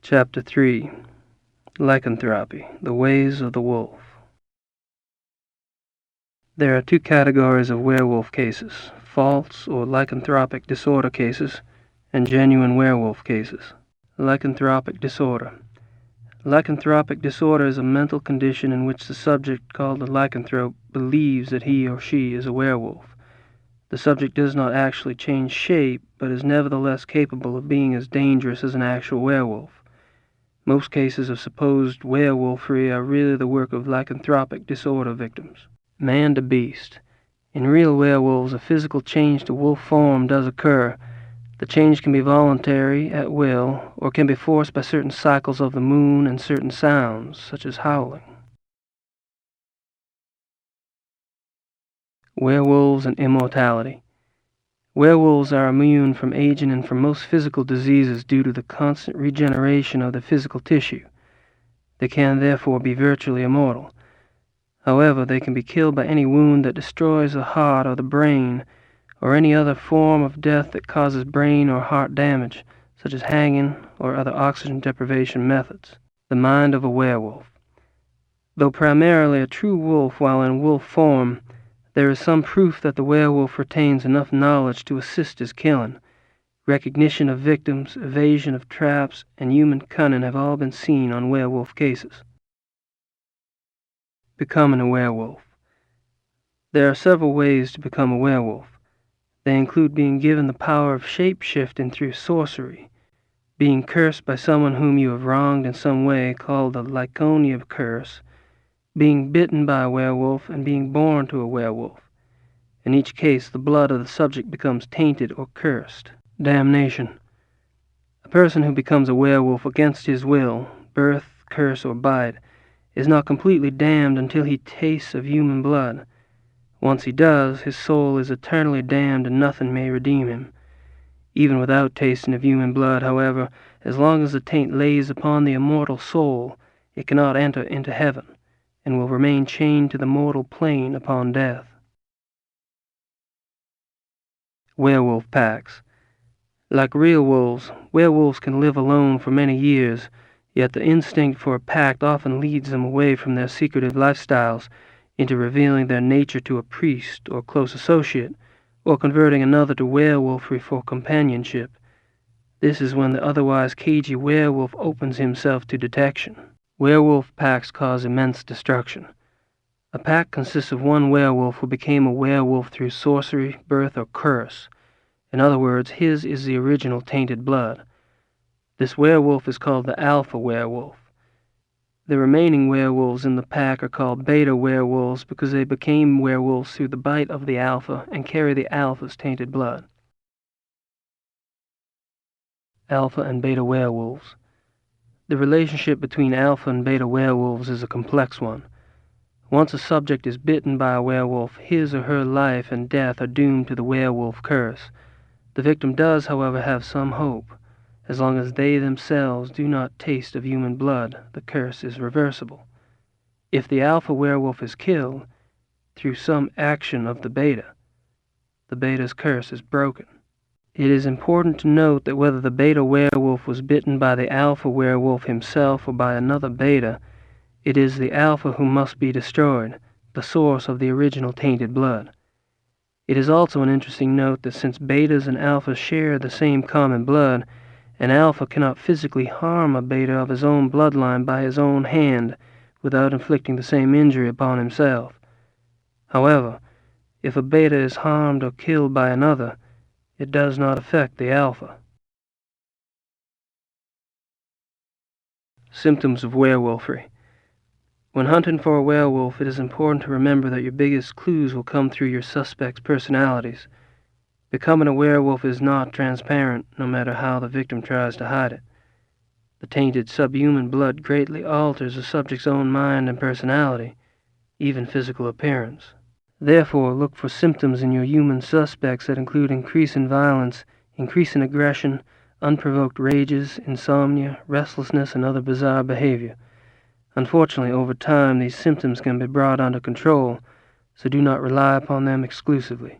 Chapter 3. Lycanthropy, the Ways of the Wolf. There are two categories of werewolf cases: false or lycanthropic disorder cases, and genuine werewolf cases. Lycanthropic disorder. Lycanthropic disorder is a mental condition in which the subject, called a lycanthrope, believes that he or she is a werewolf. The subject does not actually change shape, but is nevertheless capable of being as dangerous as an actual werewolf. Most cases of supposed werewolfery are really the work of lycanthropic disorder victims. Man to beast. In real werewolves, a physical change to wolf form does occur. The change can be voluntary, at will, or can be forced by certain cycles of the moon and certain sounds, such as howling. Werewolves and immortality. Werewolves are immune from aging and from most physical diseases due to the constant regeneration of the physical tissue. They can therefore be virtually immortal. However, they can be killed by any wound that destroys the heart or the brain, or any other form of death that causes brain or heart damage, such as hanging or other oxygen deprivation methods. The mind of a werewolf. Though primarily a true wolf while in wolf form, there is some proof that the werewolf retains enough knowledge to assist his killing. Recognition of victims, evasion of traps, and human cunning have all been seen on werewolf cases. Becoming a werewolf. There are several ways to become a werewolf. They include being given the power of shape-shifting through sorcery, being cursed by someone whom you have wronged in some way, called the Lyconia curse, being bitten by a werewolf, and being born to a werewolf. In each case, the blood of the subject becomes tainted or cursed. Damnation. A person who becomes a werewolf against his will, birth, curse, or bite, is not completely damned until he tastes of human blood. Once he does, his soul is eternally damned and nothing may redeem him. Even without tasting of human blood, however, as long as the taint lays upon the immortal soul, it cannot enter into heaven, and will remain chained to the mortal plane upon death. Werewolf packs. Like real wolves, werewolves can live alone for many years, yet the instinct for a pack often leads them away from their secretive lifestyles into revealing their nature to a priest or close associate, or converting another to werewolfery for companionship. This is when the otherwise cagey werewolf opens himself to detection. Werewolf packs cause immense destruction. A pack consists of one werewolf who became a werewolf through sorcery, birth, or curse. In other words, his is the original tainted blood. This werewolf is called the alpha werewolf. The remaining werewolves in the pack are called beta werewolves because they became werewolves through the bite of the alpha and carry the alpha's tainted blood. Alpha and beta werewolves. The relationship between alpha and beta werewolves is a complex one. Once a subject is bitten by a werewolf, his or her life and death are doomed to the werewolf curse. The victim does, however, have some hope. As long as they themselves do not taste of human blood, the curse is reversible. If the alpha werewolf is killed through some action of the beta's curse is broken. It is important to note that whether the beta werewolf was bitten by the alpha werewolf himself or by another beta, it is the alpha who must be destroyed, the source of the original tainted blood. It is also an interesting note that since betas and alphas share the same common blood, an alpha cannot physically harm a beta of his own bloodline by his own hand without inflicting the same injury upon himself. However, if a beta is harmed or killed by another, it does not affect the alpha. Symptoms of werewolfery. When hunting for a werewolf, it is important to remember that your biggest clues will come through your suspects' personalities. Becoming a werewolf is not transparent, no matter how the victim tries to hide it. The tainted subhuman blood greatly alters the subject's own mind and personality, even physical appearance. Therefore, look for symptoms in your human suspects that include increasing violence, increasing aggression, unprovoked rages, insomnia, restlessness, and other bizarre behavior. Unfortunately, over time, these symptoms can be brought under control, so do not rely upon them exclusively.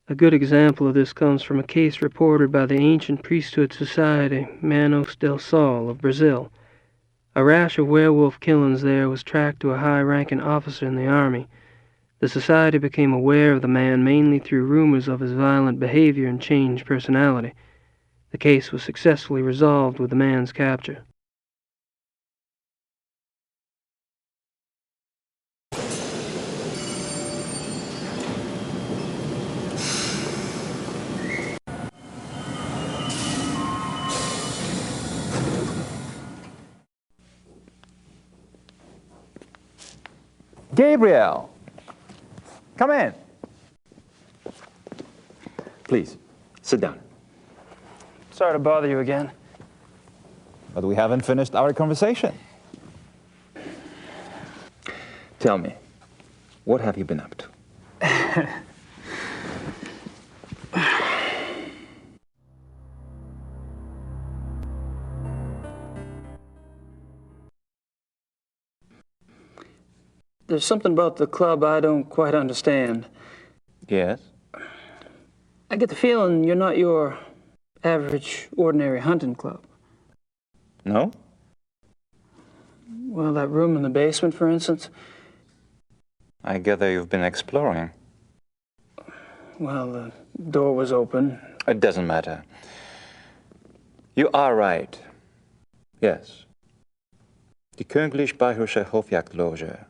A good example of this comes from a case reported by the ancient priesthood society Manos del Sol of Brazil. A rash of werewolf killings there was tracked to a high-ranking officer in the army. The society became aware of the man mainly through rumors of his violent behavior and changed personality. The case was successfully resolved with the man's capture. Gabriel! Come in. Please, sit down. Sorry to bother you again. But we haven't finished our conversation. Tell me, what have you been up to? There's something about the club I don't quite understand. Yes? I get the feeling you're not your average, ordinary hunting club. No? Well, that room in the basement, for instance. I gather you've been exploring. Well, the door was open. It doesn't matter. You are right. Yes. Die Königlich Bayerische Hofjagdloge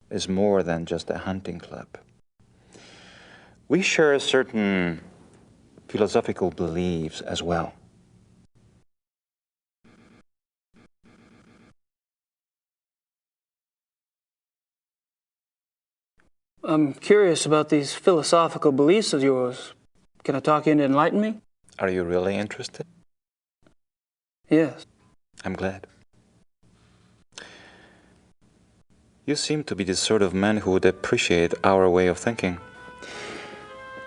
is more than just a hunting club. We share certain philosophical beliefs as well. I'm curious about these philosophical beliefs of yours. Can I talk you into enlighten me? Are you really interested? Yes. I'm glad. You seem to be the sort of man who would appreciate our way of thinking.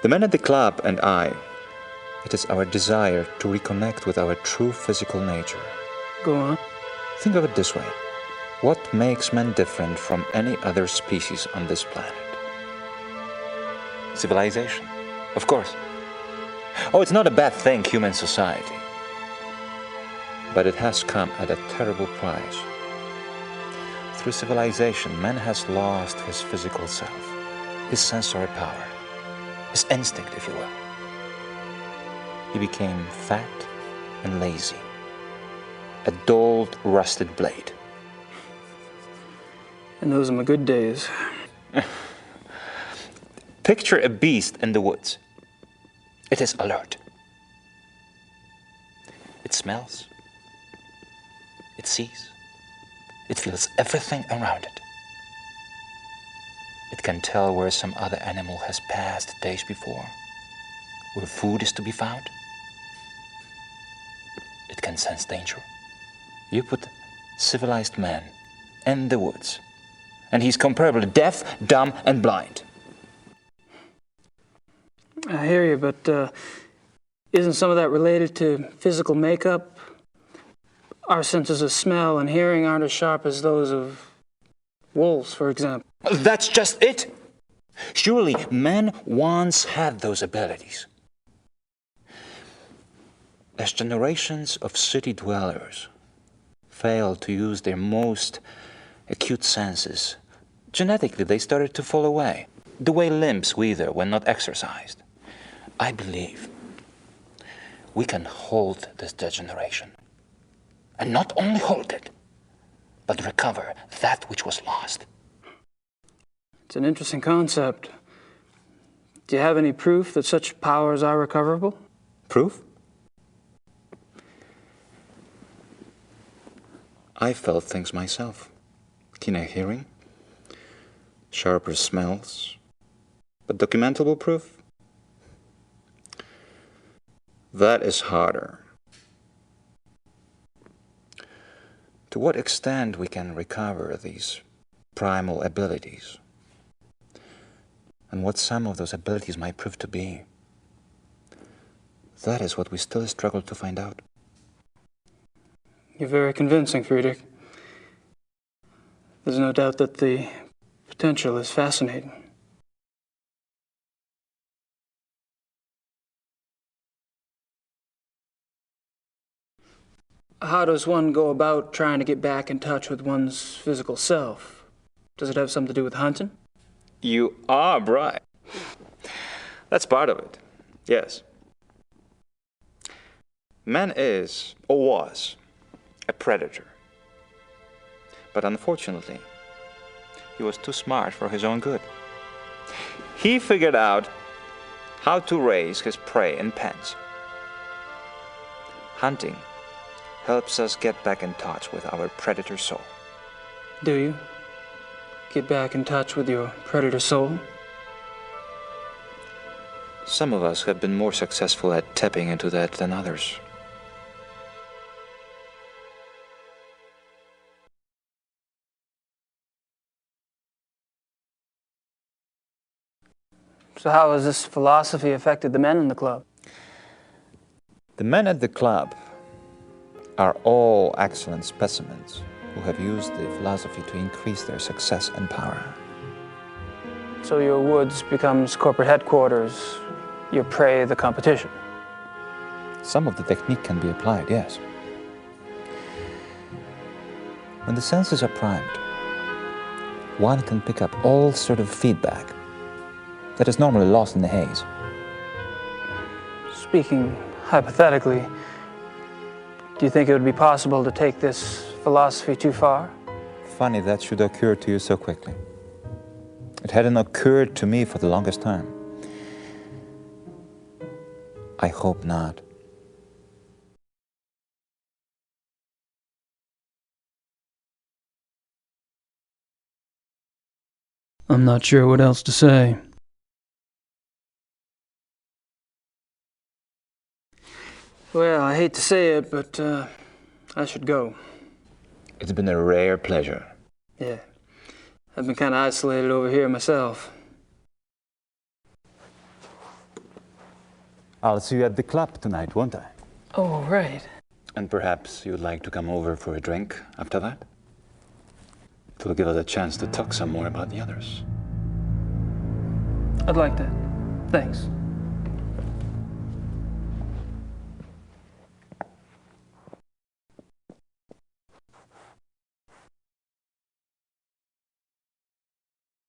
The men at the club and I, it is our desire to reconnect with our true physical nature. Go on. Think of it this way. What makes man different from any other species on this planet? Civilization, of course. Oh, it's not a bad thing, human society. But it has come at a terrible price. Through civilization, man has lost his physical self, his sensory power, his instinct, if you will. He became fat and lazy, a dulled, rusted blade. And those are my good days. Picture a beast in the woods. It is alert. It smells. It sees. It feels everything around it. It can tell where some other animal has passed days before, where food is to be found. It can sense danger. You put civilized man in the woods, and he's comparably deaf, dumb, and blind. I hear you, but isn't some of that related to physical makeup? Our senses of smell and hearing aren't as sharp as those of wolves, for example. That's just it. Surely man once had those abilities. As generations of city dwellers failed to use their most acute senses, genetically they started to fall away, the way limbs wither when not exercised. I believe we can hold this degeneration. And not only hold it, but recover that which was lost. It's an interesting concept. Do you have any proof that such powers are recoverable? Proof? I felt things myself. Keener hearing, sharper smells, but documentable proof? That is harder. To what extent we can recover these primal abilities, and what some of those abilities might prove to be, that is what we still struggle to find out. You're very convincing, Friedrich. There's no doubt that the potential is fascinating. How does one go about trying to get back in touch with one's physical self? Does it have something to do with hunting? You are right. That's part of it, yes. Man is, or was, a predator. But unfortunately, he was too smart for his own good. He figured out how to raise his prey in pens. Hunting helps us get back in touch with our predator soul. Do you? Get back in touch with your predator soul? Some of us have been more successful at tapping into that than others. So how has this philosophy affected the men in the club? The men at the club are all excellent specimens who have used the philosophy to increase their success and power. So your woods becomes corporate headquarters, your prey the competition. Some of the technique can be applied, yes. When the senses are primed, one can pick up all sort of feedback that is normally lost in the haze. Speaking hypothetically, do you think it would be possible to take this philosophy too far? Funny that should occur to you so quickly. It hadn't occurred to me for the longest time. I hope not. I'm not sure what else to say. Well, I hate to say it, but I should go. It's been a rare pleasure. Yeah. I've been kind of isolated over here myself. I'll see you at the club tonight, won't I? Oh, right. And perhaps you'd like to come over for a drink after that? It'll give us a chance to talk some more about the others. I'd like that. Thanks.